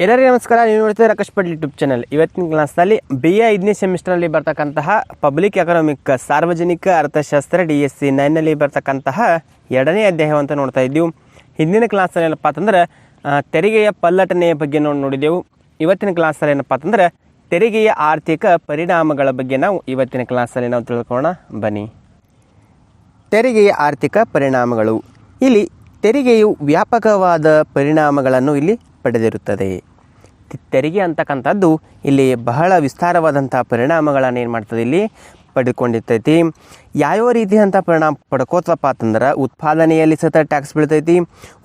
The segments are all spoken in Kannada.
ಎಲ್ಲರಿಗೂ ನಮಸ್ಕಾರ. ನೀವು ನೋಡ್ತೀರಾ ರಾಕೇಶ್ ಪಾಟೀಲ್ ಯೂಟ್ಯೂಬ್ ಚಾನಲ್. ಇವತ್ತಿನ ಕ್ಲಾಸ್ನಲ್ಲಿ BA 5ನೇ ಸೆಮಿಸ್ಟರ್ನಲ್ಲಿ ಬರ್ತಕ್ಕಂತಹ ಪಬ್ಲಿಕ್ ಎಕನಾಮಿಕ್ ಸಾರ್ವಜನಿಕ ಅರ್ಥಶಾಸ್ತ್ರ DSC 9ನಲ್ಲಿ ಬರ್ತಕ್ಕಂತಹ 2ನೇ ಅಧ್ಯಾಯವಂತ ನೋಡ್ತಾ ಇದ್ದೀವಿ. ಹಿಂದಿನ ಕ್ಲಾಸಲ್ಲಿ ಏನಪ್ಪ ಅಂತಂದ್ರೆ ತೆರಿಗೆಯ ಪಲ್ಲಟನೆಯ ಬಗ್ಗೆ ನೋಡಿದೆವು. ಇವತ್ತಿನ ಕ್ಲಾಸಲ್ಲಿ ಏನಪ್ಪ ಅಂತಂದ್ರೆ ತೆರಿಗೆಯ ಆರ್ಥಿಕ ಪರಿಣಾಮಗಳ ಬಗ್ಗೆ ನಾವು ಇವತ್ತಿನ ಕ್ಲಾಸಲ್ಲಿ ನಾವು ತಿಳ್ಕೊಳ್ಳೋಣ ಬನ್ನಿ. ತೆರಿಗೆಯ ಆರ್ಥಿಕ ಪರಿಣಾಮಗಳು. ಇಲ್ಲಿ ತೆರಿಗೆಯು ವ್ಯಾಪಕವಾದ ಪರಿಣಾಮಗಳನ್ನು ಇಲ್ಲಿ ಪಡೆದಿರುತ್ತದೆ. ತೆರಿಗೆ ಅಂತಕ್ಕಂಥದ್ದು ಇಲ್ಲಿ ಬಹಳ ವಿಸ್ತಾರವಾದಂಥ ಪರಿಣಾಮಗಳನ್ನು ಏನು ಮಾಡ್ತದೆ, ಇಲ್ಲಿ ಪಡ್ಕೊಂಡಿರ್ತೈತಿ. ಯಾವ್ಯಾವ ರೀತಿಯಂಥ ಪರಿಣಾಮ ಪಡ್ಕೋತಪ್ಪ ಅಂತಂದ್ರೆ ಉತ್ಪಾದನೆಯಲ್ಲಿ ಸತ ಟ್ಯಾಕ್ಸ್ ಬೀಳ್ತೈತಿ,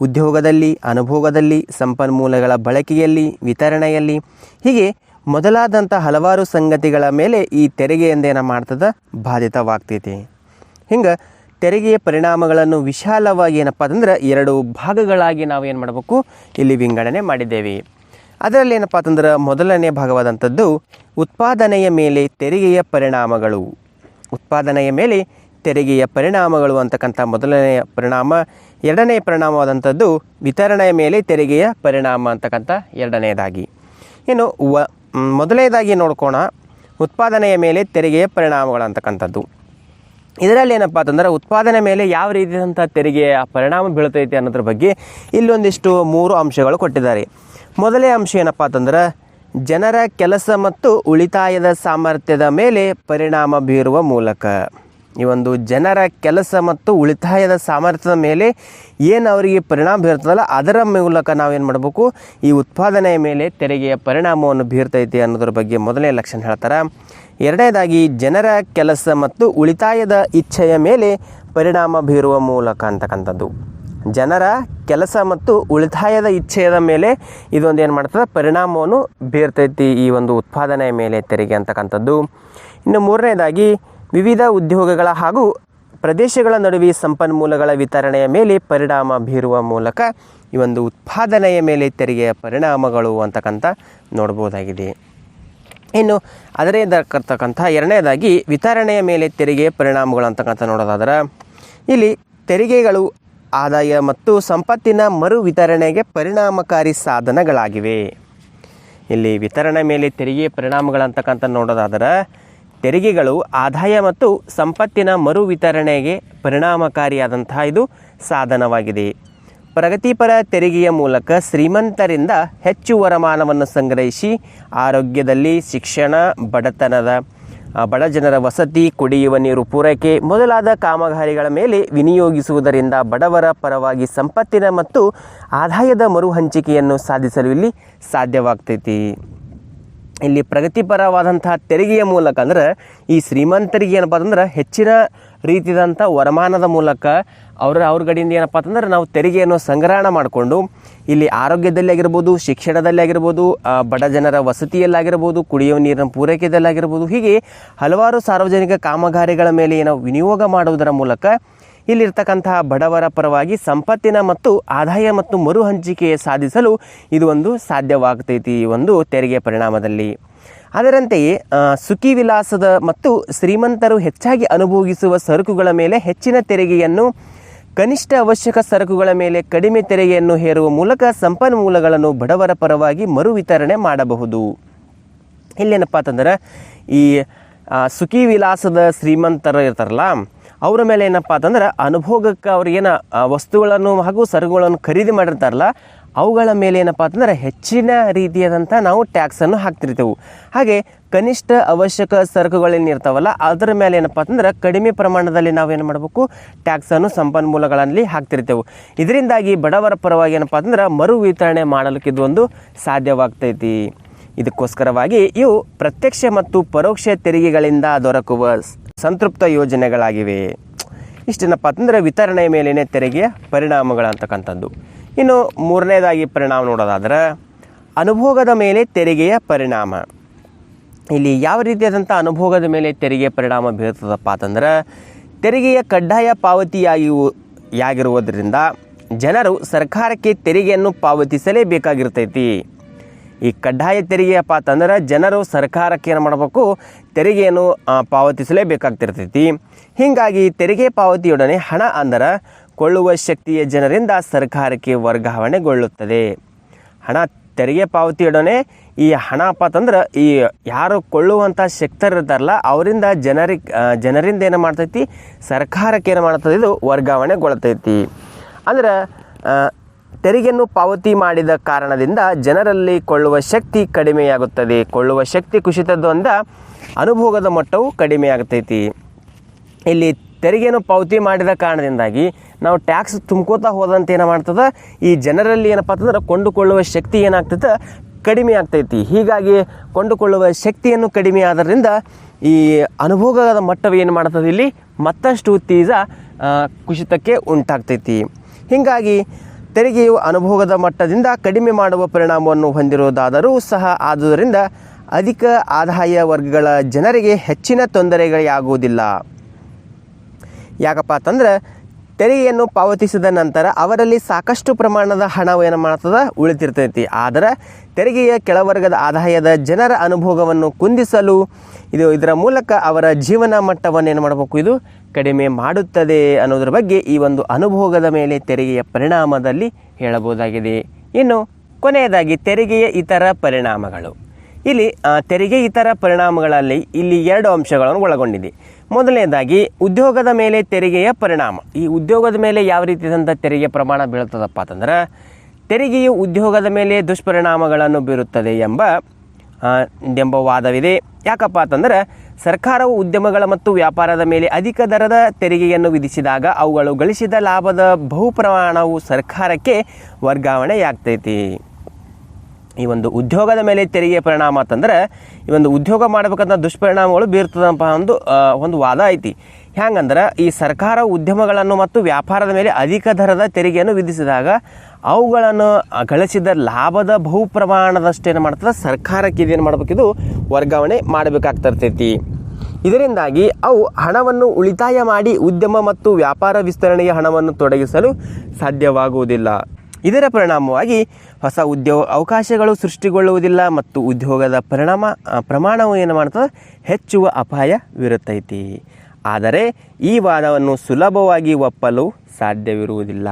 ಉದ್ಯೋಗದಲ್ಲಿ, ಅನುಭೋಗದಲ್ಲಿ, ಸಂಪನ್ಮೂಲಗಳ ಬಳಕೆಯಲ್ಲಿ, ವಿತರಣೆಯಲ್ಲಿ, ಹೀಗೆ ಮೊದಲಾದಂಥ ಹಲವಾರು ಸಂಗತಿಗಳ ಮೇಲೆ ಈ ತೆರಿಗೆಯಿಂದ ಏನು ಮಾಡ್ತದೆ, ಬಾಧಿತವಾಗ್ತೈತಿ. ಹಿಂಗೆ ತೆರಿಗೆಯ ಪರಿಣಾಮಗಳನ್ನು ವಿಶಾಲವಾಗಿ ಏನಪ್ಪ ಅಂತಂದ್ರೆ 2 ಭಾಗಗಳಾಗಿ ನಾವು ಏನು ಮಾಡಬೇಕು, ಇಲ್ಲಿ ವಿಂಗಡಣೆ ಮಾಡಿದ್ದೇವೆ. ಅದರಲ್ಲಿ ಏನಪ್ಪ ಅಂತಂದ್ರೆ ಮೊದಲನೇ ಭಾಗವಾದಂಥದ್ದು ಉತ್ಪಾದನೆಯ ಮೇಲೆ ತೆರಿಗೆಯ ಪರಿಣಾಮಗಳು. ಉತ್ಪಾದನೆಯ ಮೇಲೆ ತೆರಿಗೆಯ ಪರಿಣಾಮಗಳು ಅಂತಕ್ಕಂಥ ಮೊದಲನೆಯ ಪರಿಣಾಮ. ಎರಡನೆಯ ಪರಿಣಾಮವಾದಂಥದ್ದು ವಿತರಣೆಯ ಮೇಲೆ ತೆರಿಗೆಯ ಪರಿಣಾಮ ಅಂತಕ್ಕಂಥ ಎರಡನೆಯದಾಗಿ. ಇನ್ನು ಮೊದಲನೇದಾಗಿ ನೋಡ್ಕೋಣ ಉತ್ಪಾದನೆಯ ಮೇಲೆ ತೆರಿಗೆಯ ಪರಿಣಾಮಗಳು ಅಂತಕ್ಕಂಥದ್ದು. ಇದರಲ್ಲಿ ಏನಪ್ಪ ಅಂತಂದ್ರೆ ಉತ್ಪಾದನೆ ಮೇಲೆ ಯಾವ ರೀತಿಯಾದಂಥ ತೆರಿಗೆಯ ಪರಿಣಾಮ ಬೀಳ್ತೈತೆ ಅನ್ನೋದ್ರ ಬಗ್ಗೆ ಇಲ್ಲೊಂದಿಷ್ಟು 3 ಅಂಶಗಳು ಕೊಟ್ಟಿದ್ದಾರೆ. ಮೊದಲೇ ಅಂಶ ಏನಪ್ಪ ಅಂತಂದ್ರೆ ಜನರ ಕೆಲಸ ಮತ್ತು ಉಳಿತಾಯದ ಸಾಮರ್ಥ್ಯದ ಮೇಲೆ ಪರಿಣಾಮ ಬೀರುವ ಮೂಲಕ. ಈ ಒಂದು ಜನರ ಕೆಲಸ ಮತ್ತು ಉಳಿತಾಯದ ಸಾಮರ್ಥ್ಯದ ಮೇಲೆ ಏನು ಅವರಿಗೆ ಪರಿಣಾಮ ಬೀರ್ತದಲ್ಲ ಅದರ ಮೂಲಕ ನಾವೇನು ಮಾಡಬೇಕು, ಈ ಉತ್ಪಾದನೆಯ ಮೇಲೆ ತೆರಿಗೆಯ ಪರಿಣಾಮವನ್ನು ಬೀರ್ತೈತಿ ಅನ್ನೋದ್ರ ಬಗ್ಗೆ ಮೊದಲನೇ ಲಕ್ಷಣ ಹೇಳ್ತಾರೆ. ಎರಡನೇದಾಗಿ ಜನರ ಕೆಲಸ ಮತ್ತು ಉಳಿತಾಯದ ಇಚ್ಛೆಯ ಮೇಲೆ ಪರಿಣಾಮ ಬೀರುವ ಮೂಲಕ ಅಂತಕ್ಕಂಥದ್ದು. ಜನರ ಕೆಲಸ ಮತ್ತು ಉಳಿತಾಯದ ಇಚ್ಛೆಯ ಮೇಲೆ ಇದೊಂದು ಏನು ಮಾಡ್ತದೆ, ಪರಿಣಾಮವನ್ನು ಬೀರ್ತೈತಿ ಈ ಒಂದು ಉತ್ಪಾದನೆಯ ಮೇಲೆ ತೆರಿಗೆ ಅಂತಕ್ಕಂಥದ್ದು. ಇನ್ನು ಮೂರನೇದಾಗಿ ವಿವಿಧ ಉದ್ಯೋಗಗಳ ಹಾಗೂ ಪ್ರದೇಶಗಳ ನಡುವೆ ಸಂಪನ್ಮೂಲಗಳ ವಿತರಣೆಯ ಮೇಲೆ ಪರಿಣಾಮ ಬೀರುವ ಮೂಲಕ ಈ ಒಂದು ಉತ್ಪಾದನೆಯ ಮೇಲೆ ತೆರಿಗೆಯ ಪರಿಣಾಮಗಳು ಅಂತಕ್ಕಂಥ ನೋಡ್ಬೋದಾಗಿದೆ. ಇನ್ನು ಅದರತಕ್ಕಂಥ ಎರಡನೇದಾಗಿ ವಿತರಣೆಯ ಮೇಲೆ ತೆರಿಗೆಯ ಪರಿಣಾಮಗಳು ಅಂತಕ್ಕಂಥ ನೋಡೋದಾದ್ರೆ ಇಲ್ಲಿ ತೆರಿಗೆಗಳು ಆದಾಯ ಮತ್ತು ಸಂಪತ್ತಿನ ಮರು ವಿತರಣೆಗೆ ಪರಿಣಾಮಕಾರಿ ಸಾಧನಗಳಾಗಿವೆ. ಇಲ್ಲಿ ವಿತರಣೆ ಮೇಲೆ ತೆರಿಗೆಯ ಪರಿಣಾಮಗಳಂತಕ್ಕಂಥ ನೋಡೋದಾದ್ರೆ ತೆರಿಗೆಗಳು ಆದಾಯ ಮತ್ತು ಸಂಪತ್ತಿನ ಮರು ವಿತರಣೆಗೆ ಪರಿಣಾಮಕಾರಿಯಾದಂತಹ ಇದು ಸಾಧನವಾಗಿದೆ. ಪ್ರಗತಿಪರ ತೆರಿಗೆಯ ಮೂಲಕ ಶ್ರೀಮಂತರಿಂದ ಹೆಚ್ಚು ವರಮಾನವನ್ನು ಸಂಗ್ರಹಿಸಿ ಆರೋಗ್ಯದಲ್ಲಿ, ಶಿಕ್ಷಣ, ಬಡ ಜನರ ವಸತಿ, ಕುಡಿಯುವ ನೀರು ಪೂರೈಕೆ ಮೊದಲಾದ ಕಾಮಗಾರಿಗಳ ಮೇಲೆ ವಿನಿಯೋಗಿಸುವುದರಿಂದ ಬಡವರ ಪರವಾಗಿ ಸಂಪತ್ತಿನ ಮತ್ತು ಆದಾಯದ ಮರು ಹಂಚಿಕೆಯನ್ನು ಸಾಧಿಸಲು ಇಲ್ಲಿ ಸಾಧ್ಯವಾಗ್ತೈತಿ. ಇಲ್ಲಿ ಪ್ರಗತಿಪರವಾದಂತಹ ತೆರಿಗೆಯ ಮೂಲಕ ಅಂದ್ರೆ ಈ ಶ್ರೀಮಂತರಿಗೆ ಏನಪ್ಪ ಅಂತಂದ್ರೆ ಹೆಚ್ಚಿನ ರೀತಿಯಾದಂಥ ವರಮಾನದ ಮೂಲಕ ಅವ್ರ ಕಡೆಯಿಂದ ಏನಪ್ಪ ಅಂತಂದ್ರೆ ನಾವು ತೆರಿಗೆಯನ್ನು ಸಂಗ್ರಹಣ ಮಾಡಿಕೊಂಡು ಇಲ್ಲಿ ಆರೋಗ್ಯದಲ್ಲಿ ಆಗಿರ್ಬೋದು, ಶಿಕ್ಷಣದಲ್ಲಿ ಆಗಿರ್ಬೋದು, ಬಡ ಜನರ ವಸತಿಯಲ್ಲಾಗಿರ್ಬೋದು, ಕುಡಿಯುವ ನೀರಿನ ಪೂರೈಕೆಯಲ್ಲಾಗಿರ್ಬೋದು, ಹೀಗೆ ಹಲವಾರು ಸಾರ್ವಜನಿಕ ಕಾಮಗಾರಿಗಳ ಮೇಲೆ ನಾವು ವಿನಿಯೋಗ ಮಾಡುವುದರ ಮೂಲಕ ಇಲ್ಲಿರ್ತಕ್ಕಂತಹ ಬಡವರ ಪರವಾಗಿ ಸಂಪತ್ತಿನ ಮತ್ತು ಆದಾಯ ಮತ್ತು ಮರು ಹಂಚಿಕೆ ಸಾಧಿಸಲು ಇದು ಒಂದು ಸಾಧ್ಯವಾಗ್ತೈತಿ ಈ ಒಂದು ತೆರಿಗೆ ಪರಿಣಾಮದಲ್ಲಿ. ಅದರಂತೆಯೇ ಸುಖಿ ವಿಲಾಸದ ಮತ್ತು ಶ್ರೀಮಂತರು ಹೆಚ್ಚಾಗಿ ಅನುಭೋಗಿಸುವ ಸರಕುಗಳ ಮೇಲೆ ಹೆಚ್ಚಿನ ತೆರಿಗೆಯನ್ನು, ಕನಿಷ್ಠ ಅವಶ್ಯಕ ಸರಕುಗಳ ಮೇಲೆ ಕಡಿಮೆ ತೆರಿಗೆಯನ್ನು ಹೇರುವ ಮೂಲಕ ಸಂಪನ್ಮೂಲಗಳನ್ನು ಬಡವರ ಪರವಾಗಿ ಮರು ವಿತರಣೆ ಮಾಡಬಹುದು. ಇಲ್ಲೇನಪ್ಪ ಅಂತಂದ್ರೆ ಈ ಸುಖಿ ವಿಲಾಸದ ಶ್ರೀಮಂತರು ಇರ್ತಾರಲ್ಲ ಅವರ ಮೇಲೆ ಏನಪ್ಪ ಅಂತಂದ್ರೆ ಅನುಭೋಗಕ್ಕೆ ಅವ್ರಿಗೇನು ವಸ್ತುಗಳನ್ನು ಹಾಗೂ ಸರಕುಗಳನ್ನು ಖರೀದಿ ಮಾಡಿರ್ತಾರಲ್ಲ ಅವುಗಳ ಮೇಲೆ ಏನಪ್ಪ ಅಂತಂದ್ರೆ ಹೆಚ್ಚಿನ ರೀತಿಯಾದಂಥ ನಾವು ಟ್ಯಾಕ್ಸನ್ನು ಹಾಕ್ತಿರ್ತೇವೆ. ಹಾಗೆ ಕನಿಷ್ಠ ಅವಶ್ಯಕ ಸರಕುಗಳೇನಿರ್ತಾವಲ್ಲ ಅದರ ಮೇಲೆ ಏನಪ್ಪ ಅಂತಂದ್ರೆ ಕಡಿಮೆ ಪ್ರಮಾಣದಲ್ಲಿ ನಾವೇನು ಮಾಡಬೇಕು, ಟ್ಯಾಕ್ಸನ್ನು ಸಂಪನ್ಮೂಲಗಳಲ್ಲಿ ಹಾಕ್ತಿರ್ತೇವೆ. ಇದರಿಂದಾಗಿ ಬಡವರ ಪರವಾಗಿ ಏನಪ್ಪ ಅಂತಂದ್ರೆ ಮರು ವಿತರಣೆ ಮಾಡಲಿಕ್ಕೆ ಇದೊಂದು ಸಾಧ್ಯವಾಗ್ತೈತಿ. ಇದಕ್ಕೋಸ್ಕರವಾಗಿ ಇವು ಪ್ರತ್ಯಕ್ಷ ಮತ್ತು ಪರೋಕ್ಷ ತೆರಿಗೆಗಳಿಂದ ದೊರಕುವ ಸಂತೃಪ್ತ ಯೋಜನೆಗಳಾಗಿವೆ. ಇಷ್ಟೇನಪ್ಪ ಅಂತಂದರೆ ವಿತರಣೆಯ ಮೇಲಿನ ತೆರಿಗೆಯ ಪರಿಣಾಮಗಳಂತಕ್ಕಂಥದ್ದು. ಇನ್ನು ಮೂರನೇದಾಗಿ ಪರಿಣಾಮ ನೋಡೋದಾದ್ರೆ ಅನುಭೋಗದ ಮೇಲೆ ತೆರಿಗೆಯ ಪರಿಣಾಮ. ಇಲ್ಲಿ ಯಾವ ರೀತಿಯಾದಂಥ ಅನುಭೋಗದ ಮೇಲೆ ತೆರಿಗೆಯ ಪರಿಣಾಮ ಬೀರ್ತದಪ್ಪ ಅಂತಂದ್ರೆ ತೆರಿಗೆಯ ಕಡ್ಡಾಯ ಪಾವತಿಯಾಗಿರುವುದರಿಂದ ಜನರು ಸರ್ಕಾರಕ್ಕೆ ತೆರಿಗೆಯನ್ನು ಪಾವತಿಸಲೇಬೇಕಾಗಿರ್ತೈತಿ. ಈ ಕಡ್ಡಾಯ ತೆರಿಗೆಯಪ್ಪ ಅಂತಂದ್ರೆ ಜನರು ಸರ್ಕಾರಕ್ಕೆ ಏನು ಮಾಡಬೇಕು, ತೆರಿಗೆಯನ್ನು ಪಾವತಿಸಲೇಬೇಕಾಗ್ತಿರ್ತೈತಿ. ಹೀಗಾಗಿ ತೆರಿಗೆ ಪಾವತಿಯೊಡನೆ ಹಣ ಅಂದ್ರೆ ಕೊಳ್ಳುವ ಶಕ್ತಿಯ ಜನರಿಂದ ಸರ್ಕಾರಕ್ಕೆ ವರ್ಗಾವಣೆಗೊಳ್ಳುತ್ತದೆ. ಹಣ ತೆರಿಗೆ ಪಾವತಿಯೊಡನೆ ಈ ಹಣಪ್ಪ ಅಂತಂದ್ರೆ ಈ ಯಾರು ಕೊಳ್ಳುವಂಥ ಸೆಕ್ಟರ್ ಇರ್ತಾರಲ್ಲ ಅವರಿಂದ ಜನರಿಂದ ಏನು ಮಾಡ್ತೈತಿ, ಸರ್ಕಾರಕ್ಕೆ ಏನು ಮಾಡ್ತದೆ, ಇದು ವರ್ಗಾವಣೆಗೊಳ್ತೈತಿ. ಅಂದ್ರೆ ತೆರಿಗೆಯನ್ನು ಪಾವತಿ ಮಾಡಿದ ಕಾರಣದಿಂದ ಜನರಲ್ಲಿ ಕೊಳ್ಳುವ ಶಕ್ತಿ ಕಡಿಮೆಯಾಗುತ್ತದೆ. ಕೊಳ್ಳುವ ಶಕ್ತಿ ಕುಸಿತದಿಂದ ಅನುಭೋಗದ ಮಟ್ಟವು ಕಡಿಮೆಯಾಗ್ತೈತಿ. ಇಲ್ಲಿ ತೆರಿಗೆಯನ್ನು ಪಾವತಿ ಮಾಡಿದ ಕಾರಣದಿಂದಾಗಿ ನಾವು ಟ್ಯಾಕ್ಸ್ ತುಂಬ್ಕೋತಾ ಹೋದಂತೆ ಏನು ಮಾಡ್ತದೆ, ಈ ಜನರಲ್ಲಿ ಏನಪ್ಪ ಅಂತಂದ್ರೆ ಕೊಂಡುಕೊಳ್ಳುವ ಶಕ್ತಿ ಏನಾಗ್ತದೆ, ಕಡಿಮೆ ಆಗ್ತೈತಿ. ಹೀಗಾಗಿ ಕೊಂಡುಕೊಳ್ಳುವ ಶಕ್ತಿಯನ್ನು ಕಡಿಮೆ ಆದ್ರಿಂದ ಈ ಅನುಭೋಗದ ಮಟ್ಟವು ಏನು ಮಾಡ್ತದೆ, ಇಲ್ಲಿ ಮತ್ತಷ್ಟು ತೀವ್ರ ಕುಸಿತಕ್ಕೆ ಉಂಟಾಗ್ತೈತಿ. ಹೀಗಾಗಿ ತೆರಿಗೆಯು ಅನುಭೋಗದ ಮಟ್ಟದಿಂದ ಕಡಿಮೆ ಮಾಡುವ ಪರಿಣಾಮವನ್ನು ಹೊಂದಿರುವುದಾದರೂ ಸಹ ಆದುದರಿಂದ ಅಧಿಕ ಆದಾಯ ವರ್ಗಗಳ ಜನರಿಗೆ ಹೆಚ್ಚಿನ ತೊಂದರೆಗಳಾಗುವುದಿಲ್ಲ. ಯಾಕಪ್ಪ ಅಂತಂದ್ರೆ ತೆರಿಗೆಯನ್ನು ಪಾವತಿಸಿದ ನಂತರ ಅವರಲ್ಲಿ ಸಾಕಷ್ಟು ಪ್ರಮಾಣದ ಹಣವು ಏನು ಮಾಡ್ತದೆ, ಉಳಿತಿರ್ತೈತಿ. ಆದರೆ ತೆರಿಗೆಯ ಕೆಳವರ್ಗದ ಆದಾಯದ ಜನರ ಅನುಭೋಗವನ್ನು ಕುಂದಿಸಲು ಇದರ ಮೂಲಕ ಅವರ ಜೀವನ ಮಟ್ಟವನ್ನು ಏನು ಮಾಡಬೇಕು, ಇದು ಕಡಿಮೆ ಮಾಡುತ್ತದೆ ಅನ್ನೋದ್ರ ಬಗ್ಗೆ ಈ ಒಂದು ಅನುಭೋಗದ ಮೇಲೆ ತೆರಿಗೆಯ ಪರಿಣಾಮದಲ್ಲಿ ಹೇಳಬಹುದಾಗಿದೆ. ಇನ್ನು ಕೊನೆಯದಾಗಿ ತೆರಿಗೆಯ ಇತರ ಪರಿಣಾಮಗಳು. ಇಲ್ಲಿ ತೆರಿಗೆ ಇತರ ಪರಿಣಾಮಗಳಲ್ಲಿ ಇಲ್ಲಿ 2 ಅಂಶಗಳನ್ನು ಒಳಗೊಂಡಿದೆ. ಮೊದಲನೇದಾಗಿ ಉದ್ಯೋಗದ ಮೇಲೆ ತೆರಿಗೆಯ ಪರಿಣಾಮ. ಈ ಉದ್ಯೋಗದ ಮೇಲೆ ಯಾವ ರೀತಿಯಾದಂಥ ತೆರಿಗೆ ಪ್ರಮಾಣ ಬೀಳ್ತದಪ್ಪ ಅಂತಂದ್ರೆ ತೆರಿಗೆಯು ಉದ್ಯೋಗದ ಮೇಲೆ ದುಷ್ಪರಿಣಾಮಗಳನ್ನು ಬೀರುತ್ತದೆ ಎಂಬ ವಾದವಿದೆ. ಯಾಕಪ್ಪ ಅಂತಂದ್ರೆ ಸರ್ಕಾರವು ಉದ್ಯಮಗಳ ಮತ್ತು ವ್ಯಾಪಾರದ ಮೇಲೆ ಅಧಿಕ ದರದ ತೆರಿಗೆಯನ್ನು ವಿಧಿಸಿದಾಗ ಅವುಗಳು ಗಳಿಸಿದ ಲಾಭದ ಬಹುಪ್ರಮಾಣವು ಸರ್ಕಾರಕ್ಕೆ ವರ್ಗಾವಣೆಯಾಗ್ತೈತಿ. ಈ ಒಂದು ಉದ್ಯೋಗದ ಮೇಲೆ ತೆರಿಗೆ ಪರಿಣಾಮ ಅಂತಂದ್ರೆ ಈ ಒಂದು ಉದ್ಯೋಗ ಮಾಡಬೇಕಂತ ದುಷ್ಪರಿಣಾಮಗಳು ಬೀರ್ತದಪ್ಪ ಒಂದು ವಾದ ಐತಿ. ಹ್ಯಾಂಗಂದ್ರೆ ಈ ಸರ್ಕಾರ ಉದ್ಯಮಗಳನ್ನು ಮತ್ತು ವ್ಯಾಪಾರದ ಮೇಲೆ ಅಧಿಕ ದರದ ತೆರಿಗೆಯನ್ನು ವಿಧಿಸಿದಾಗ ಅವುಗಳನ್ನು ಗಳಿಸಿದ ಲಾಭದ ಬಹುಪ್ರಮಾಣದಷ್ಟು ಏನು ಮಾಡ್ತದೆ, ಸರ್ಕಾರಕ್ಕೆ ಇದೇನು ಮಾಡಬೇಕಿದು ವರ್ಗಾವಣೆ ಮಾಡಬೇಕಾಗ್ತಿರ್ತೈತಿ. ಇದರಿಂದಾಗಿ ಅವು ಹಣವನ್ನು ಉಳಿತಾಯ ಮಾಡಿ ಉದ್ಯಮ ಮತ್ತು ವ್ಯಾಪಾರ ವಿಸ್ತರಣೆಗೆ ಹಣವನ್ನು ತೊಡಗಿಸಲು ಸಾಧ್ಯವಾಗುವುದಿಲ್ಲ. ಇದರ ಪರಿಣಾಮವಾಗಿ ಹೊಸ ಉದ್ಯೋಗ ಅವಕಾಶಗಳು ಸೃಷ್ಟಿಗೊಳ್ಳುವುದಿಲ್ಲ ಮತ್ತು ಉದ್ಯೋಗದ ಪ್ರಮಾಣವು ಏನು ಮಾಡ್ತದೆ, ಹೆಚ್ಚುವ ಅಪಾಯವಿರುತ್ತೈತಿ. ಆದರೆ ಈ ವಾದವನ್ನು ಸುಲಭವಾಗಿ ಒಪ್ಪಲು ಸಾಧ್ಯವಿರುವುದಿಲ್ಲ.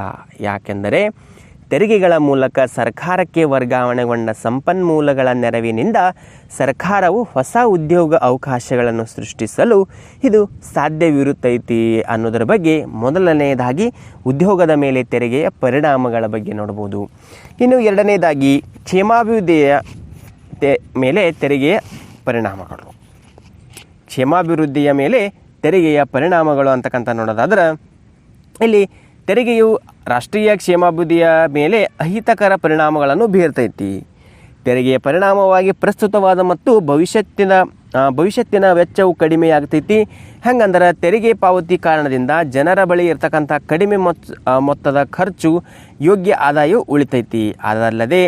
ಯಾಕೆಂದರೆ ತೆರಿಗೆಗಳ ಮೂಲಕ ಸರ್ಕಾರಕ್ಕೆ ವರ್ಗಾವಣೆಗೊಂಡ ಸಂಪನ್ಮೂಲಗಳ ನೆರವಿನಿಂದ ಸರ್ಕಾರವು ಹೊಸ ಉದ್ಯೋಗ ಅವಕಾಶಗಳನ್ನು ಸೃಷ್ಟಿಸಲು ಇದು ಸಾಧ್ಯವಿರುತ್ತೈತಿ ಅನ್ನೋದರ ಬಗ್ಗೆ ಮೊದಲನೆಯದಾಗಿ ಉದ್ಯೋಗದ ಮೇಲೆ ತೆರಿಗೆಯ ಪರಿಣಾಮಗಳ ಬಗ್ಗೆ ನೋಡ್ಬೋದು. ಇನ್ನು ಎರಡನೇದಾಗಿ ಕ್ಷೇಮಾಭಿವೃದ್ಧಿಯ ಮೇಲೆ ತೆರಿಗೆಯ ಪರಿಣಾಮಗಳು. ಕ್ಷೇಮಾಭಿವೃದ್ಧಿಯ ಮೇಲೆ ತೆರಿಗೆಯ ಪರಿಣಾಮಗಳು ಅಂತಕ್ಕಂಥ ನೋಡೋದಾದ್ರೆ ಇಲ್ಲಿ ತೆರಿಗೆಯು ರಾಷ್ಟ್ರೀಯ ಕ್ಷೇಮಾಭಿವೃದ್ಧಿಯ ಮೇಲೆ ಅಹಿತಕರ ಪರಿಣಾಮಗಳನ್ನು ಬೀರ್ತೈತಿ. ತೆರಿಗೆಯ ಪರಿಣಾಮವಾಗಿ ಪ್ರಸ್ತುತವಾದ ಮತ್ತು ಭವಿಷ್ಯತ್ತಿನ ವೆಚ್ಚವು ಕಡಿಮೆಯಾಗ್ತೈತಿ. ಹಂಗಂದ್ರೆ ತೆರಿಗೆ ಪಾವತಿ ಕಾರಣದಿಂದ ಜನರ ಬಳಿ ಇರ್ತಕ್ಕಂಥ ಕಡಿಮೆ ಮೊತ್ತದ ಖರ್ಚು ಯೋಗ್ಯ ಆದಾಯವು ಉಳಿತೈತಿ. ಅದಲ್ಲದೆ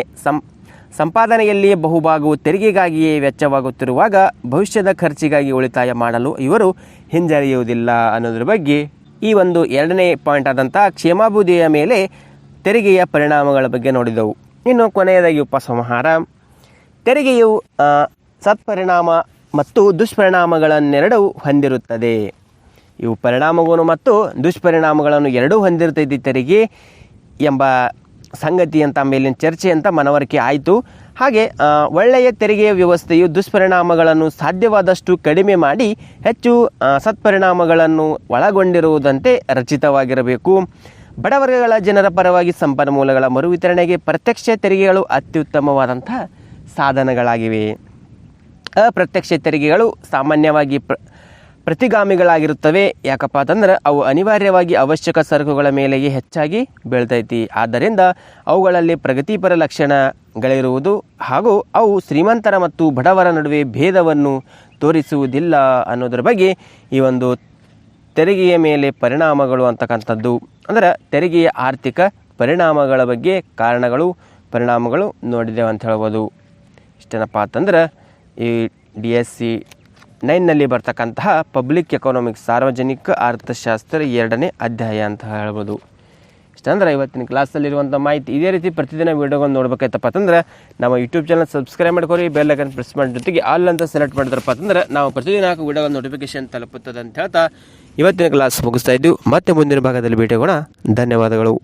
ಸಂಪಾದನೆಯಲ್ಲಿ ಬಹುಭಾಗವು ತೆರಿಗೆಗಾಗಿಯೇ ವೆಚ್ಚವಾಗುತ್ತಿರುವಾಗ ಭವಿಷ್ಯದ ಖರ್ಚಿಗಾಗಿ ಉಳಿತಾಯ ಮಾಡಲು ಇವರು ಹಿಂಜರಿಯುವುದಿಲ್ಲ ಅನ್ನೋದ್ರ ಬಗ್ಗೆ ಈ ಒಂದು ಎರಡನೇ ಪಾಯಿಂಟ್ ಆದಂಥ ಕ್ಷೇಮಾಭಿವೃದ್ಧಿಯ ಮೇಲೆ ತೆರಿಗೆಯ ಪರಿಣಾಮಗಳ ಬಗ್ಗೆ ನೋಡಿದೆವು. ಇನ್ನು ಕೊನೆಯದಾಗಿ ಉಪಸಂಹಾರ. ತೆರಿಗೆಯು ಸತ್ಪರಿಣಾಮ ಮತ್ತು ದುಷ್ಪರಿಣಾಮಗಳನ್ನೆರಡೂ ಹೊಂದಿರುತ್ತದೆ. ಇವು ಪರಿಣಾಮಗಳು ಮತ್ತು ದುಷ್ಪರಿಣಾಮಗಳನ್ನು ಎರಡೂ ಹೊಂದಿರ್ತೈತಿ ತೆರಿಗೆ ಎಂಬ ಸಂಗತಿ ಅಂತ ಮೇಲಿನ ಚರ್ಚೆ ಅಂತ ಮನವರಿಕೆ ಆಯಿತು. ಹಾಗೆ ಒಳ್ಳೆಯ ತೆರಿಗೆಯ ವ್ಯವಸ್ಥೆಯು ದುಷ್ಪರಿಣಾಮಗಳನ್ನು ಸಾಧ್ಯವಾದಷ್ಟು ಕಡಿಮೆ ಮಾಡಿ ಹೆಚ್ಚು ಸತ್ಪರಿಣಾಮಗಳನ್ನು ಒಳಗೊಂಡಿರುವುದಂತೆ ರಚಿತವಾಗಿರಬೇಕು. ಬಡವರ್ಗಗಳ ಜನರ ಪರವಾಗಿ ಸಂಪನ್ಮೂಲಗಳ ಮರುವಿತರಣೆಗೆ ಪ್ರತ್ಯಕ್ಷ ತೆರಿಗೆಗಳು ಅತ್ಯುತ್ತಮವಾದಂಥ ಸಾಧನಗಳಾಗಿವೆ. ಅಪ್ರತ್ಯಕ್ಷ ತೆರಿಗೆಗಳು ಸಾಮಾನ್ಯವಾಗಿ ಪ್ರತಿಗಾಮಿಗಳಾಗಿರುತ್ತವೆ. ಯಾಕಪ್ಪ ಅಂತಂದ್ರೆ ಅವು ಅನಿವಾರ್ಯವಾಗಿ ಅವಶ್ಯಕ ಸರಕುಗಳ ಮೇಲೆಗೆ ಹೆಚ್ಚಾಗಿ ಬೀಳ್ತೈತಿ. ಆದ್ದರಿಂದ ಅವುಗಳಲ್ಲಿ ಪ್ರಗತಿಪರ ಲಕ್ಷಣಗಳಿರುವುದು ಹಾಗೂ ಅವು ಶ್ರೀಮಂತರ ಮತ್ತು ಬಡವರ ನಡುವೆ ಭೇದವನ್ನು ತೋರಿಸುವುದಿಲ್ಲ ಅನ್ನೋದ್ರ ಬಗ್ಗೆ ಈ ಒಂದು ತೆರಿಗೆಯ ಮೇಲೆ ಪರಿಣಾಮಗಳು ಅಂತಕ್ಕಂಥದ್ದು ಅಂದರೆ ತೆರಿಗೆಯ ಆರ್ಥಿಕ ಪರಿಣಾಮಗಳ ಬಗ್ಗೆ ಕಾರಣಗಳು ಪರಿಣಾಮಗಳು ನೋಡಿದ್ದೇವೆ ಅಂತ ಹೇಳ್ಬೋದು. ಇಷ್ಟೇನಪ್ಪ ಅಂತಂದ್ರೆ ಈ DSC 9ನಲ್ಲಿ ಬರ್ತಕ್ಕಂತಹ ಪಬ್ಲಿಕ್ ಎಕನಾಮಿಕ್ಸ್ ಸಾರ್ವಜನಿಕ ಅರ್ಥಶಾಸ್ತ್ರ 2ನೇ ಅಧ್ಯಾಯ ಅಂತ ಹೇಳ್ಬೋದು. ಇಷ್ಟಂದ್ರೆ ಇವತ್ತಿನ ಕ್ಲಾಸಲ್ಲಿರುವಂಥ ಮಾಹಿತಿ ಇದೇ ರೀತಿ ಪ್ರತಿದಿನ ವೀಡಿಯೋಗಳನ್ನು ನೋಡ್ಬೇಕಾಯ್ತಪ್ಪ ಅಂತಂದ್ರೆ ನಮ್ಮ ಯೂಟ್ಯೂಬ್ ಚಾನಲ್ ಸಬ್ಸ್ಕ್ರೈಬ್ ಮಾಡ್ಕೊರಿ, ಬೆಲ್ ಐಕಾನ್ ಪ್ರೆಸ್ ಮಾಡಿ ಜೊತೆಗೆ ಆಲ್ ಅಂತ ಸೆಲೆಕ್ಟ್ ಮಾಡಿದ್ರಪ್ಪ ಅಂತಂದ್ರೆ ನಾವು ಪ್ರತಿದಿನ ಹಾಕೋ ವೀಡಿಯೋ ನೋಟಿಫಿಕೇಶನ್ ತಲುಪುತ್ತದೆ ಅಂತ ಹೇಳ್ತಾ ಇವತ್ತಿನ ಕ್ಲಾಸ್ ಮುಗಿಸ್ತಾ ಇದ್ದೀವಿ. ಮತ್ತೆ ಮುಂದಿನ ಭಾಗದಲ್ಲಿ ಭೇಟಿಯಾಗೋಣ. ಧನ್ಯವಾದಗಳು.